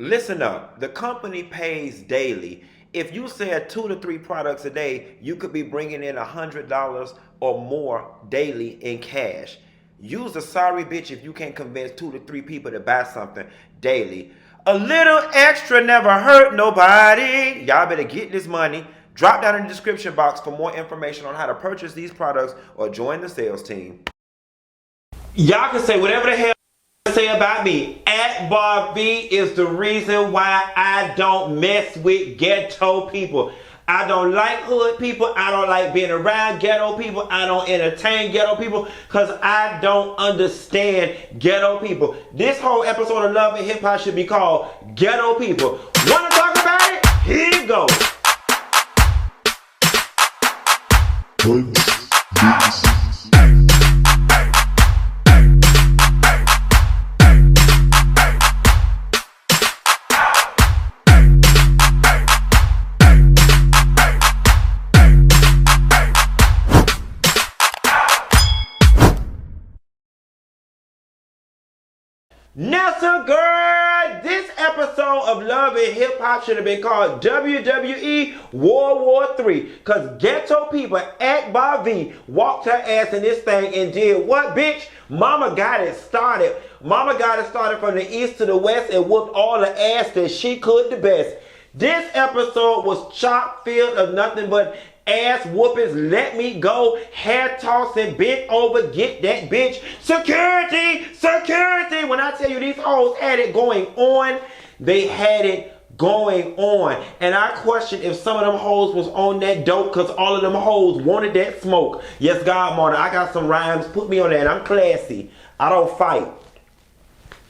Listen up. The company pays daily. If you sell 2 to 3 products a day, you could be bringing in $100 or more daily in cash. Use the sorry bitch if you can't convince 2 to 3 people to buy something daily. A little extra never hurt nobody. Y'all better get this money. Drop down in the description box for more information on how to purchase these products or join the sales team. Y'all can say whatever the hell say about me. Akbar V is the reason why I don't mess with ghetto people. I don't like hood people. I don't like being around ghetto people. I don't entertain ghetto people because I don't understand ghetto people. This whole episode of Love and Hip Hop should be called Ghetto People. Want to talk about it? Here you go. Now, so girl, this episode of Love and Hip Hop should have been called WWE World War III. Because ghetto people, Akbar V, walked her ass in this thing and did what, bitch? Mama got it started. Mama got it started from the east to the west and whooped all the ass that she could the best. This episode was chock filled of nothing but ass whoopings, let me go, hair tossing, bent over, get that bitch. Security, security. When I tell you these hoes had it going on, they had it going on. And I question if some of them hoes was on that dope because all of them hoes wanted that smoke. Yes, Godmother, I got some rhymes. Put me on that. I'm classy. I don't fight.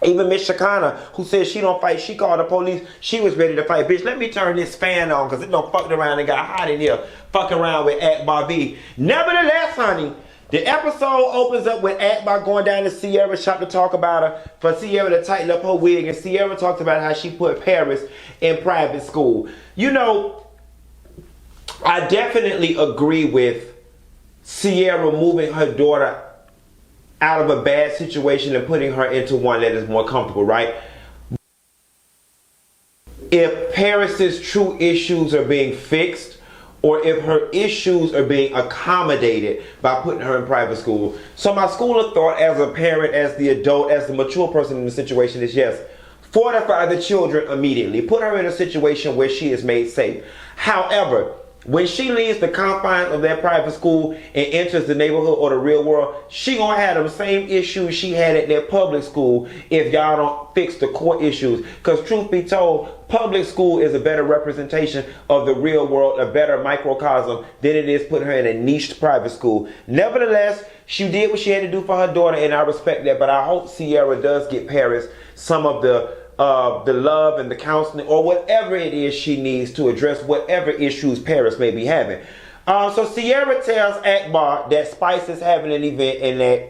Even Miss Shakana, who says she don't fight, she called the police. She was ready to fight. Bitch, let me turn this fan on because it done fucked around and got hot in here. Fucking around with Akbar V. Nevertheless, honey, the episode opens up with Akbar going down to Sierra's shop to talk about her, for Sierra to tighten up her wig. And Sierra talks about how she put Paris in private school. You know, I definitely agree with Sierra moving her daughter out of a bad situation and putting her into one that is more comfortable, right? If Paris's true issues are being fixed, or if her issues are being accommodated by putting her in private school. So my school of thought as a parent, as the adult, as the mature person in the situation is yes, fortify the children immediately. Put her in a situation where she is made safe. However, when she leaves the confines of that private school and enters the neighborhood or the real world, she gonna have them same issues she had at that public school if y'all don't fix the core issues. Because truth be told, public school is a better representation of the real world, a better microcosm than it is putting her in a niched private school. Nevertheless, she did what she had to do for her daughter, and I respect that. But I hope Sierra does get Paris some of the love and the counseling or whatever it is she needs to address whatever issues Paris may be having. So Sierra tells Akbar that Spice is having an event and that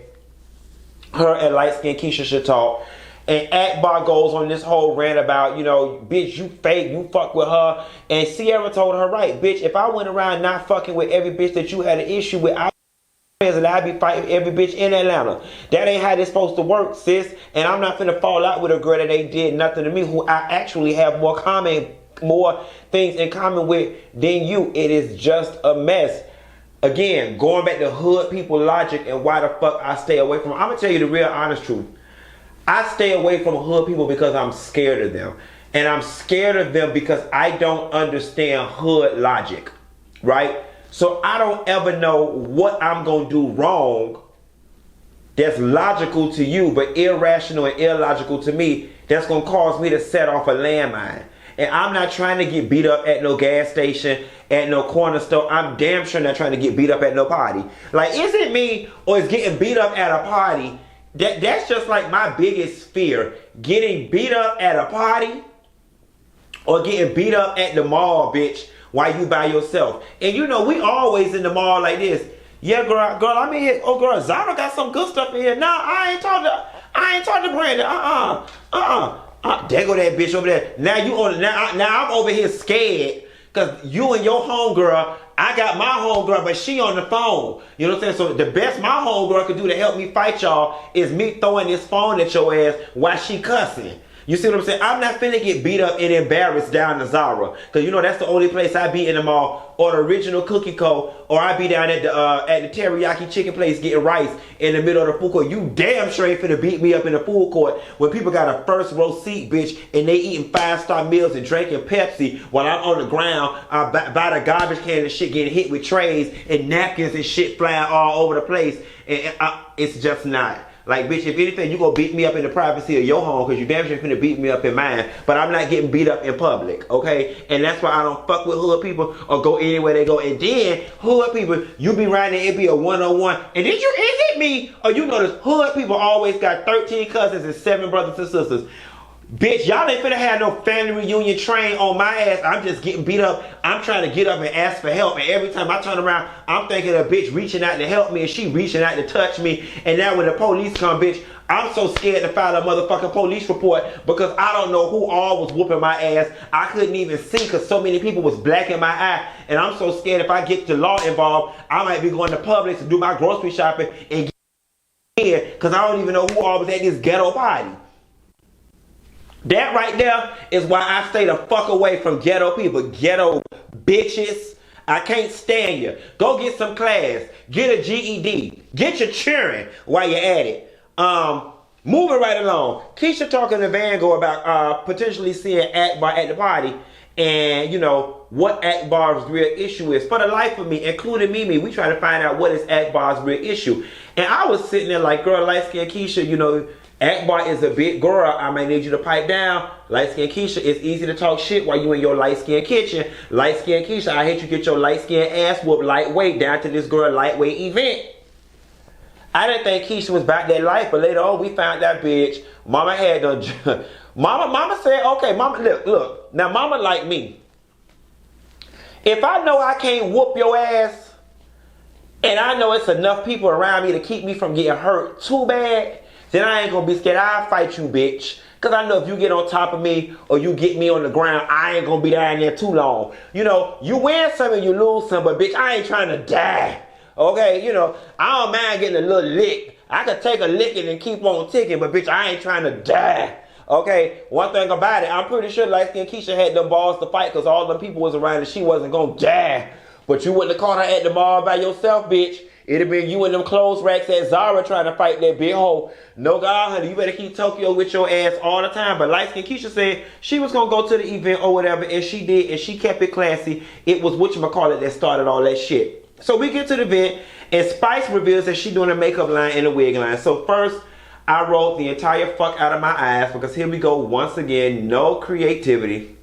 her and light-skinned Keisha should talk. And Akbar goes on this whole rant about, you know, bitch, you fake, you fuck with her. And Sierra told her, right, bitch, if I went around not fucking with every bitch that you had an issue with, and I'd be fighting every bitch in Atlanta. That ain't how this supposed to work, sis. And I'm not finna fall out with a girl that ain't did nothing to me, who I actually have more things in common with than you. It is just a mess. Again, going back to hood people logic and why the fuck I stay away from them. I'm gonna tell you the real honest truth. I stay away from hood people because I'm scared of them. And I'm scared of them because I don't understand hood logic, right? So I don't ever know what I'm going to do wrong that's logical to you, but irrational and illogical to me, that's going to cause me to set off a landmine. And I'm not trying to get beat up at no gas station, at no corner store. I'm damn sure not trying to get beat up at no party. Like, is it me or is getting beat up at a party? That's just like my biggest fear. Getting beat up at a party or getting beat up at the mall, bitch. Why you by yourself? And you know, we always in the mall like this. Yeah, girl, I'm in here. Oh, girl, Zara got some good stuff in here. Nah, I ain't talking to Brandon. There go that bitch over there. Now you on. Now I'm over here scared because you and your homegirl. I got my homegirl, but she on the phone. You know what I'm saying? So the best my homegirl could do to help me fight y'all is me throwing this phone at your ass while she cussing. You see what I'm saying? I'm not finna get beat up and embarrassed down to Zara. Cause you know that's the only place I be in the mall, or the original Cookie Co. Or I be down at the teriyaki chicken place getting rice in the middle of the food court. You damn sure ain't finna beat me up in the food court when people got a first row seat, bitch, and they eating 5-star meals and drinking Pepsi while I'm on the ground by the garbage can and shit, getting hit with trays and napkins and shit flying all over the place. And it's just not. Like, bitch, if anything, you gonna beat me up in the privacy of your home, because you damn sure finna beat me up in mine. But I'm not getting beat up in public, okay? And that's why I don't fuck with hood people or go anywhere they go. And then, hood people, you be riding, it be a 101. And then is it me? Or you notice, hood people always got 13 cousins and 7 brothers and sisters. Bitch, y'all ain't finna have no family reunion train on my ass. I'm just getting beat up. I'm trying to get up and ask for help. And every time I turn around, I'm thinking of a bitch reaching out to help me and she reaching out to touch me. And now when the police come, bitch, I'm so scared to file a motherfucking police report because I don't know who all was whooping my ass. I couldn't even see because so many people was blacking my eye. And I'm so scared if I get the law involved, I might be going to Publix to do my grocery shopping and get here because I don't even know who all was at this ghetto party. That right there is why I stay the fuck away from ghetto people, ghetto bitches. I can't stand you. Go get some class. Get a GED. Get your cheering while you're at it. Moving right along. Keisha talking to Vango about potentially seeing Akbar at the party. And, you know, what Akbar's real issue is. For the life of me, including Mimi, we try to find out what is Akbar's real issue. And I was sitting there like, girl, light-skinned Keisha, you know, Akbar is a big girl. I may need you to pipe down. Light-skinned Keisha, it's easy to talk shit while you in your light-skinned kitchen. Light-skinned Keisha, I hate you get your light-skinned ass whooped lightweight down to this girl lightweight event. I didn't think Keisha was about that life, but later on we found that bitch. Mama had done. Mama said, okay, mama, look. Now mama like me. If I know I can't whoop your ass, and I know it's enough people around me to keep me from getting hurt too bad, then I ain't gonna be scared. I'll fight you, bitch. Cause I know if you get on top of me or you get me on the ground, I ain't gonna be down there too long. You know, you win some and you lose some, but bitch, I ain't trying to die. Okay, you know, I don't mind getting a little lick. I could take a licking and keep on ticking, but bitch, I ain't trying to die. Okay, one thing about it, I'm pretty sure light-skinned Keisha had them balls to fight because all them people was around and she wasn't gonna die. But you wouldn't have caught her at the mall by yourself, bitch. It'd have been you and them clothes racks at Zara trying to fight that big hoe. No, God, honey, you better keep Tokyo with your ass all the time. But light-skinned Keisha said she was going to go to the event or whatever, and she did, and she kept it classy. It was whatchamacallit that started all that shit. So we get to the event, and Spice reveals that she's doing a makeup line and a wig line. So first, I rolled the entire fuck out of my eyes because here we go once again, no creativity.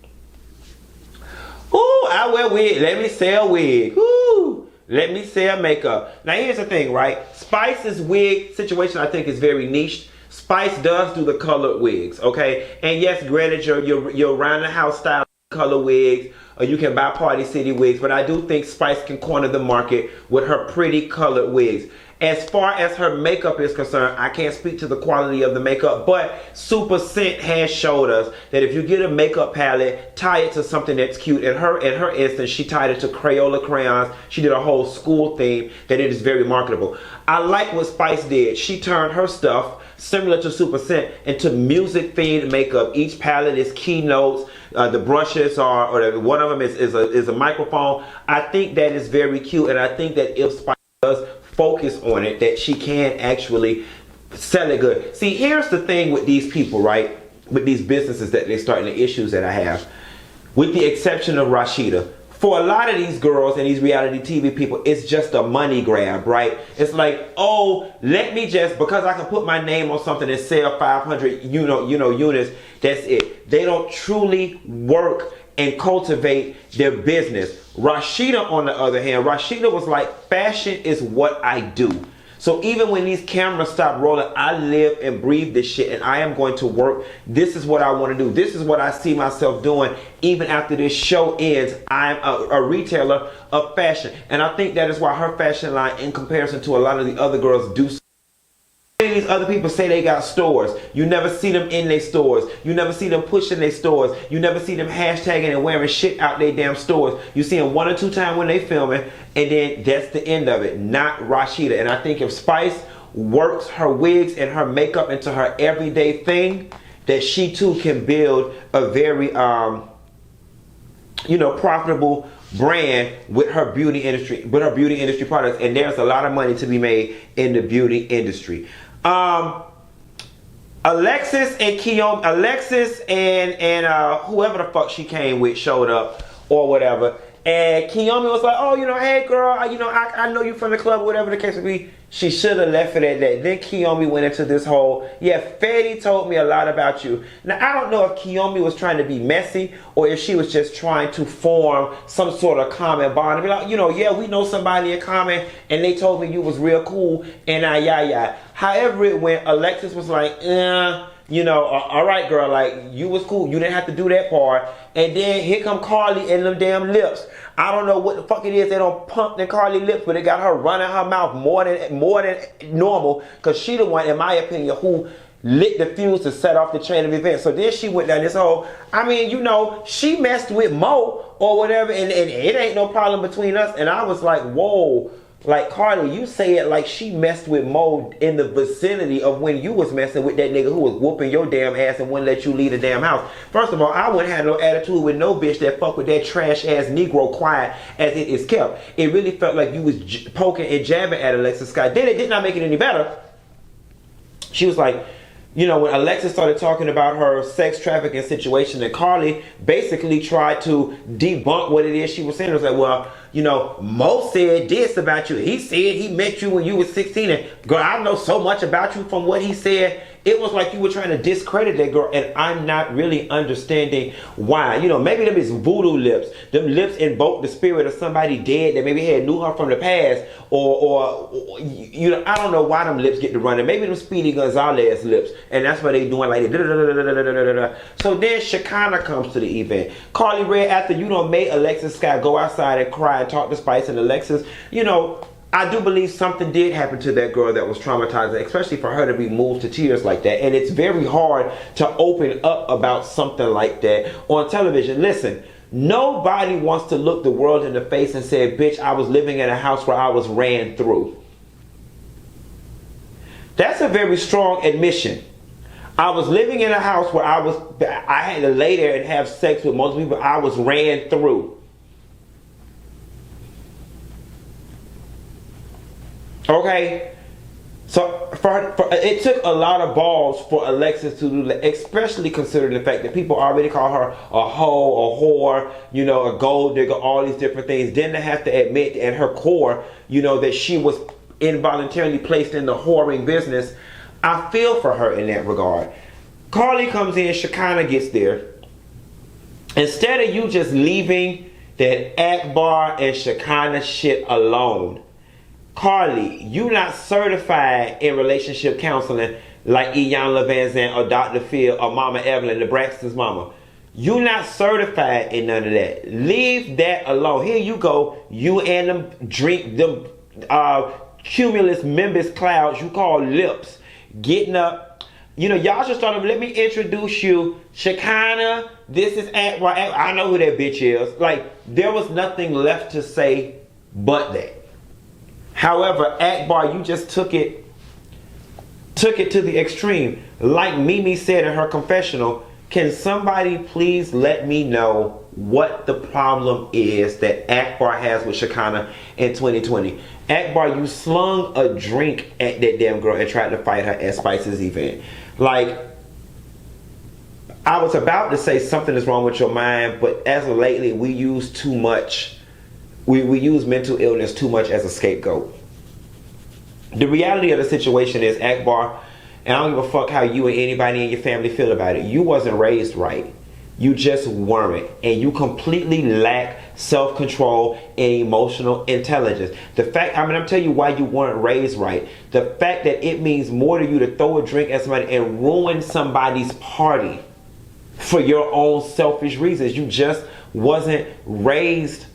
Ooh, I wear wig. Let me sell wig. Ooh. Let me sell makeup. Now here's the thing, right? Spice's wig situation I think is very niche. Spice does do the colored wigs, okay? And yes, granted, your around the house style color wigs, or you can buy Party City wigs, but I do think Spice can corner the market with her pretty colored wigs. As far as her makeup is concerned, I can't speak to the quality of the makeup, but Super Scent has showed us that if you get a makeup palette, tie it to something that's cute. In her instance, she tied it to Crayola crayons. She did a whole school theme that it is very marketable. I like what Spice did. She turned her stuff, similar to Super Scent, into music themed makeup. Each palette is keynotes. The brushes are, or one of them is a microphone. I think that is very cute, and I think that if Spice does focus on it, that she can actually sell it good. See, here's the thing with these people, right? With these businesses that they're starting, the issues that I have, with the exception of Rashida. For a lot of these girls and these reality TV people, it's just a money grab, right? It's like, oh, let me just, because I can put my name on something and sell 500, units, that's it. They don't truly work and cultivate their business. Rashida, on the other hand, Rashida was like, fashion is what I do. So even when these cameras stop rolling, I live and breathe this shit, and I am going to work. This is what I want to do. This is what I see myself doing. Even after this show ends, I'm a retailer of fashion. And I think that is why her fashion line, in comparison to a lot of the other girls, do. These other people say they got stores. You never see them in their stores. You never see them pushing their stores. You never see them hashtagging and wearing shit out their damn stores. You see them 1 or 2 times when they filming, and then that's the end of it. Not Rashida. And I think if Spice works her wigs and her makeup into her everyday thing, that she too can build a very profitable brand with her beauty industry, products, and there's a lot of money to be made in the beauty industry. Alexis and whoever the fuck she came with showed up or whatever, and Kiyomi was like, oh, hey girl, I know you from the club, whatever the case would be. She should have left it at that. Then Kiyomi went into this whole, Fetty told me a lot about you. Now, I don't know if Kiyomi was trying to be messy or if she was just trying to form some sort of common bond. And be like, we know somebody in common and they told me you was real cool and However it went, Alexis was like, all right, girl, like, you was cool. You didn't have to do that part. And then here come Carly and them damn lips. I don't know what the fuck it is. They don't pump the Carly lips, but it got her running her mouth more than normal. Because she the one, in my opinion, who lit the fuse to set off the chain of events. So then she went down this whole, she messed with Mo or whatever, and it ain't no problem between us. And I was like, whoa. Like, Carly, you say it like she messed with Mo in the vicinity of when you was messing with that nigga who was whooping your damn ass and wouldn't let you leave the damn house. First of all, I wouldn't have no attitude with no bitch that fuck with that trash ass Negro quiet as it is kept. It really felt like you was poking and jabbing at Alexis Scott. Then it did not make it any better. She was like, when Alexis started talking about her sex trafficking situation, and Carly basically tried to debunk what it is she was saying. It was like, well, Mo said this about you. He said he met you when you was 16. And girl, I know so much about you from what he said. It was like you were trying to discredit that girl, and I'm not really understanding why. Maybe them is voodoo lips. Them lips invoke the spirit of somebody dead that maybe had knew her from the past, or I don't know why them lips get to running. Maybe them Speedy Gonzalez lips, and that's why they doing like that. So then Shekinah comes to the event. Carly Red, after made Alexis Scott go outside and cry and talk to Spice and Alexis, I do believe something did happen to that girl that was traumatizing, especially for her to be moved to tears like that. And it's very hard to open up about something like that on television. Listen, nobody wants to look the world in the face and say, bitch, I was living in a house where I was ran through. That's a very strong admission. I was living in a house where I had to lay there and have sex with most people I was ran through. Okay, so it took a lot of balls for Alexis to do that, especially considering the fact that people already call her a hoe, a whore, a gold digger, all these different things. Then to have to admit at her core, that she was involuntarily placed in the whoring business. I feel for her in that regard. Carly comes in, Shekinah gets there. Instead of you just leaving that Akbar and Shekinah shit alone, Carly, you not certified in relationship counseling like Iyanla Vanzant or Dr. Phil or Mama Evelyn, the Braxton's mama. You not certified in none of that. Leave that alone. Here you go. You and them drink them cumulus members clouds you call lips. Getting up. Y'all should start. Let me introduce you. Shekinah, this is Akbar. I know who that bitch is. Like, there was nothing left to say but that. However, Akbar, you just took it to the extreme. Like Mimi said in her confessional, can somebody please let me know what the problem is that Akbar has with Shekinah in 2020? Akbar, you slung a drink at that damn girl and tried to fight her at Spice's event. Like, I was about to say something is wrong with your mind, but as of lately, we use too much. We use mental illness too much as a scapegoat. The reality of the situation is, Akbar, and I don't give a fuck how you and anybody in your family feel about it, you wasn't raised right. You just weren't. And you completely lack self-control and emotional intelligence. I'm telling you why you weren't raised right. The fact that it means more to you to throw a drink at somebody and ruin somebody's party for your own selfish reasons. You just wasn't raised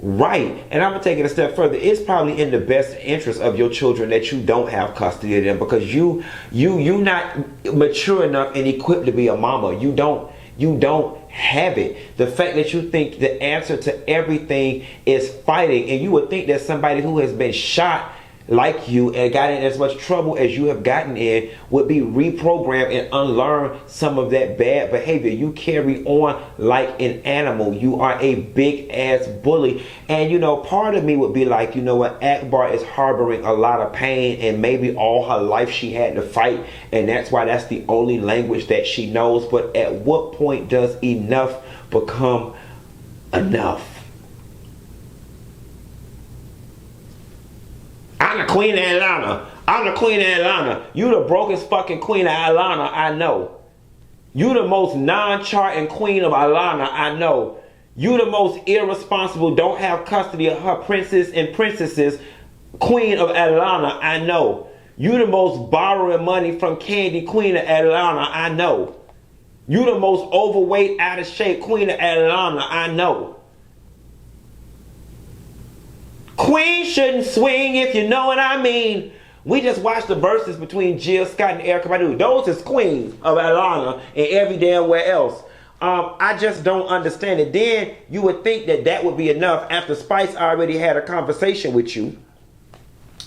right. And I'm gonna take it a step further. It's probably in the best interest of your children that you don't have custody of them, because you not mature enough and equipped to be a mama. You don't have it. The fact that you think the answer to everything is fighting, and you would think that somebody who has been shot like you and got in as much trouble as you have gotten in would be reprogrammed and unlearn some of that bad behavior. You carry on like an animal. You are a big ass bully. And you know, part of me would be like, you know what, Akbar is harboring a lot of pain, and maybe all her life she had to fight, and that's why that's the only language that she knows. But at what point does enough become enough? I'm the queen of Atlanta. I'm the queen of Atlanta. You the brokest fucking queen of Atlanta I know. You the most non-charting queen of Atlanta I know. You the most irresponsible, don't have custody of her princes and princesses, queen of Atlanta I know. You the most borrowing money from Candy, queen of Atlanta I know. You the most overweight, out of shape queen of Atlanta I know. Queen shouldn't swing, if you know what I mean. We just watched the verses between Jill Scott and Erykah Badu. Those is queens of Atlanta and every damn where else. I just don't understand it. Then you would think that that would be enough after Spice already had a conversation with you.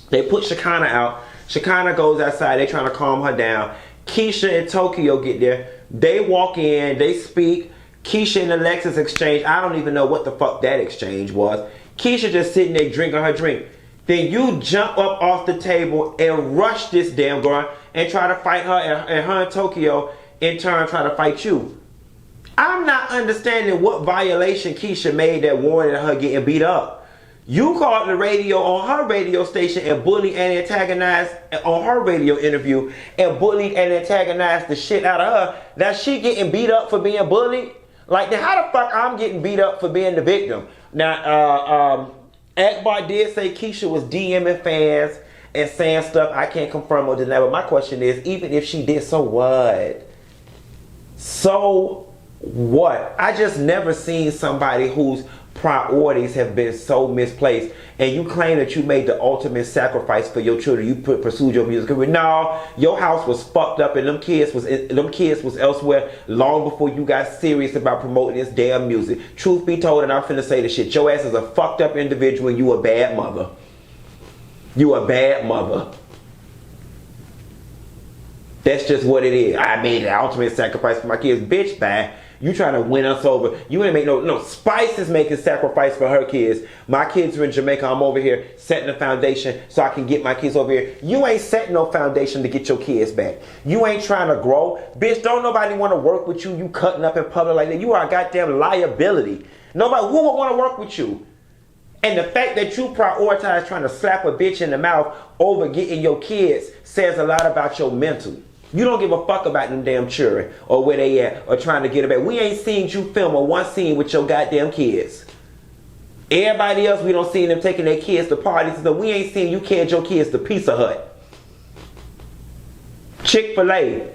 They put Shekinah out. Shekinah goes outside. They trying to calm her down. Keisha and Tokyo get there. They walk in. They speak. Keisha and Alexis exchange. I don't even know what the fuck that exchange was. Keisha just sitting there drinking her drink. Then you jump up off the table and rush this damn girl and try to fight her, and her and Tokyo in turn try to fight you. I'm not understanding what violation Keisha made that warranted her getting beat up. You called the radio on her radio station and bullied and antagonized on her radio interview and bullied and antagonized the shit out of her. Now she getting beat up for being bullied? Like, then how the fuck I'm getting beat up for being the victim? Now, Akbar did say Keisha was DMing fans and saying stuff I can't confirm or deny. But my question is, even if she did, so what? So what? I just never seen somebody whose priorities have been so misplaced. And you claim that you made the ultimate sacrifice for your children. You pursued your music career. No, your house was fucked up, and them kids was elsewhere long before you got serious about promoting this damn music. Truth be told, and I'm finna say this shit, your ass is a fucked up individual, and you a bad mother. You a bad mother. That's just what it is. I made the ultimate sacrifice for my kids. Bitch, bye. You trying to win us over. You ain't make no. Spice is making sacrifice for her kids. My kids are in Jamaica. I'm over here setting a foundation so I can get my kids over here. You ain't setting no foundation to get your kids back. You ain't trying to grow. Bitch, don't nobody want to work with you. You cutting up in public like that. You are a goddamn liability. Nobody who would want to work with you. And the fact that you prioritize trying to slap a bitch in the mouth over getting your kids says a lot about your mental. You don't give a fuck about them damn children or where they at or trying to get it back. We ain't seen you film a one scene with your goddamn kids. Everybody else, we don't see them taking their kids to parties. So we ain't seen you carry your kids to Pizza Hut. Chick-fil-A.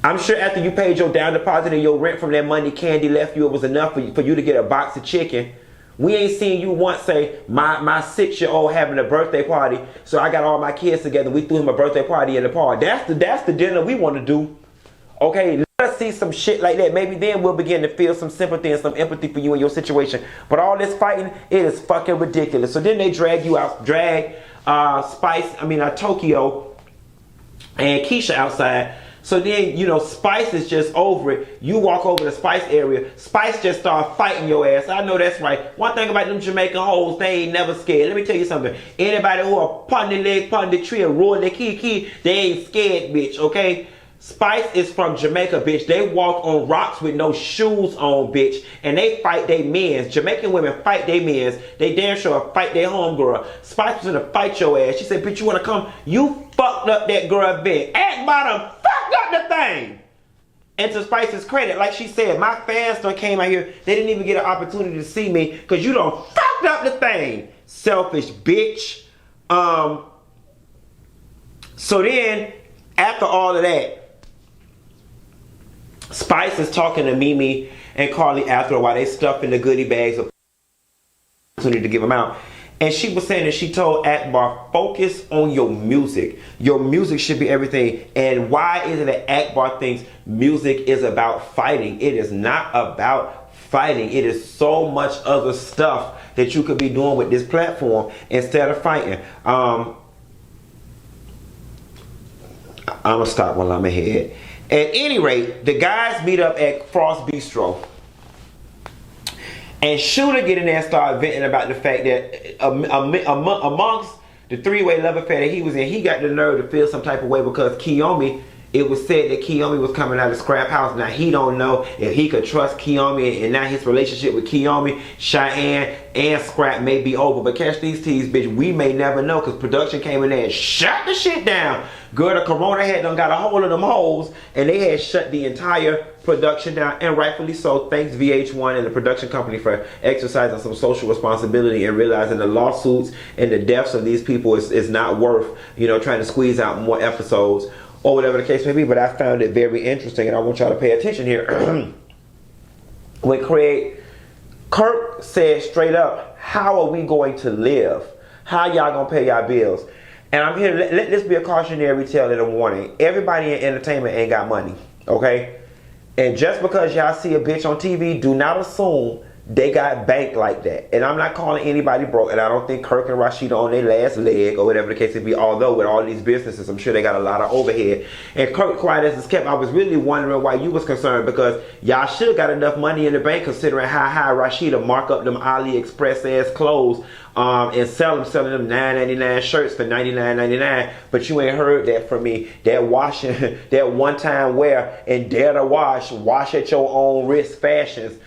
I'm sure after you paid your down deposit and your rent from that money Candy left you, it was enough for you to get a box of chicken. We ain't seen you once say, my 6-year-old having a birthday party, so I got all my kids together. We threw him a birthday party in the park. That's the dinner we want to do. Okay, let us see some shit like that. Maybe then we'll begin to feel some sympathy and some empathy for you and your situation. But all this fighting, it is fucking ridiculous. So then they drag you out, Tokyo and Keisha outside. So then, you know, Spice is just over it. You walk over to Spice area. Spice just start fighting your ass. I know that's right. One thing about them Jamaican hoes, they ain't never scared. Let me tell you something. Anybody who are pun their leg, pun the tree, and roll their key, they ain't scared, bitch, okay? Spice is from Jamaica, bitch. They walk on rocks with no shoes on, bitch. And they fight their mens. Jamaican women fight their mens. They damn sure fight their homegirl. Spice was gonna fight your ass. She said, bitch, you wanna come? You fucked up that girl bed. Akbar fucked up the thing. And to Spice's credit, like she said, my fans done came out here. They didn't even get an opportunity to see me because you done fucked up the thing. Selfish bitch. So then, after all of that, Spice is talking to Mimi and Carly after while they stuffing the goodie bags of opportunity to give them out. And she was saying that she told Akbar, focus on your music. Your music should be everything. And why is it that Akbar thinks music is about fighting? It is not about fighting. It is so much other stuff that you could be doing with this platform instead of fighting. I'm gonna stop while I'm ahead. At any rate, the guys meet up at Frost Bistro. And Shooter get in there and start venting about the fact that amongst the three-way love affair that he was in, he got the nerve to feel some type of way because Kiyomi, it was said that Kiyomi was coming out of Scrap House. Now he don't know if he could trust Kiyomi, and now his relationship with Kiyomi, Cheyenne, and Scrap may be over. But catch these teas, bitch, we may never know because production came in there and shut the shit down. Girl, the corona had done got a hold of them hoes, and they had shut the entire production down, and rightfully so. Thanks VH1 and the production company for exercising some social responsibility and realizing the lawsuits and the deaths of these people is not worth, you know, trying to squeeze out more episodes or whatever the case may be. But I found it very interesting, and I want y'all to pay attention here. When Kirk said straight up, how are we going to live? How y'all gonna pay y'all bills? And I'm here to let this be a cautionary tale and a warning. Everybody in entertainment ain't got money, okay? And just because y'all see a bitch on TV, do not assume they got bank like that. And I'm not calling anybody broke, and I don't think Kirk and Rashida on their last leg or whatever the case may be, although with all these businesses, I'm sure they got a lot of overhead. And Kirk, quiet as it's kept, I was really wondering why you was concerned, because y'all should have got enough money in the bank considering how high Rashida mark up them AliExpress ass clothes and selling them $9.99 shirts for $99.99. But you ain't heard that from me. That washing, that one-time wear and dare to wash at your own risk fashions.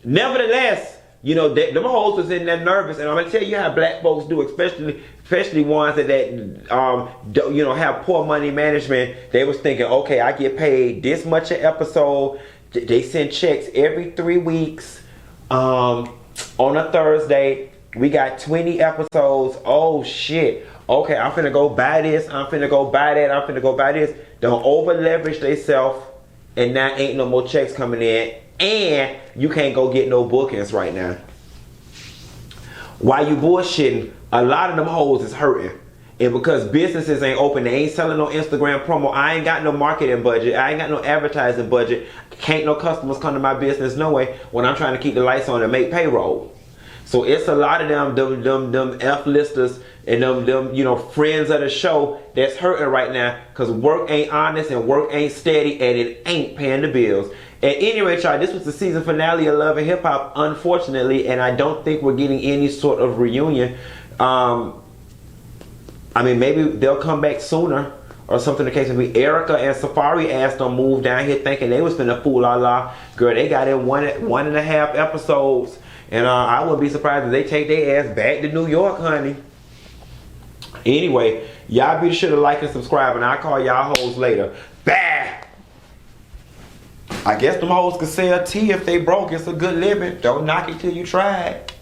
Nevertheless, you know, them hoes was in there nervous, and I'm gonna tell you how black folks do, especially ones that you know, have poor money management. They was thinking, okay, I get paid this much an episode. They send checks every 3 weeks. On a Thursday, we got 20 episodes. Oh shit. Okay, I'm finna go buy this. I'm finna go buy that. I'm finna go buy this. Don't over leverage themselves, and now ain't no more checks coming in. And you can't go get no bookings right now. While you bullshitting, a lot of them hoes is hurting. And because businesses ain't open, they ain't selling no Instagram promo. I ain't got no marketing budget. I ain't got no advertising budget. Can't no customers come to my business no way when I'm trying to keep the lights on and make payroll. So it's a lot of them F-listers and them, you know, friends of the show that's hurting right now because work ain't honest and work ain't steady and it ain't paying the bills. At any rate, y'all, this was the season finale of Love and Hip Hop, unfortunately, and I don't think we're getting any sort of reunion. I mean, maybe they'll come back sooner or something. The case will be. Erica and Safari asked them move down here thinking they was finna fool la. Girl, they got in one and a half episodes, and I wouldn't be surprised if they take their ass back to New York, honey. Anyway, y'all be sure to like and subscribe, and I'll call y'all hoes later. Bah! I guess them hoes can sell tea if they broke. It's a good living. Don't knock it till you try it.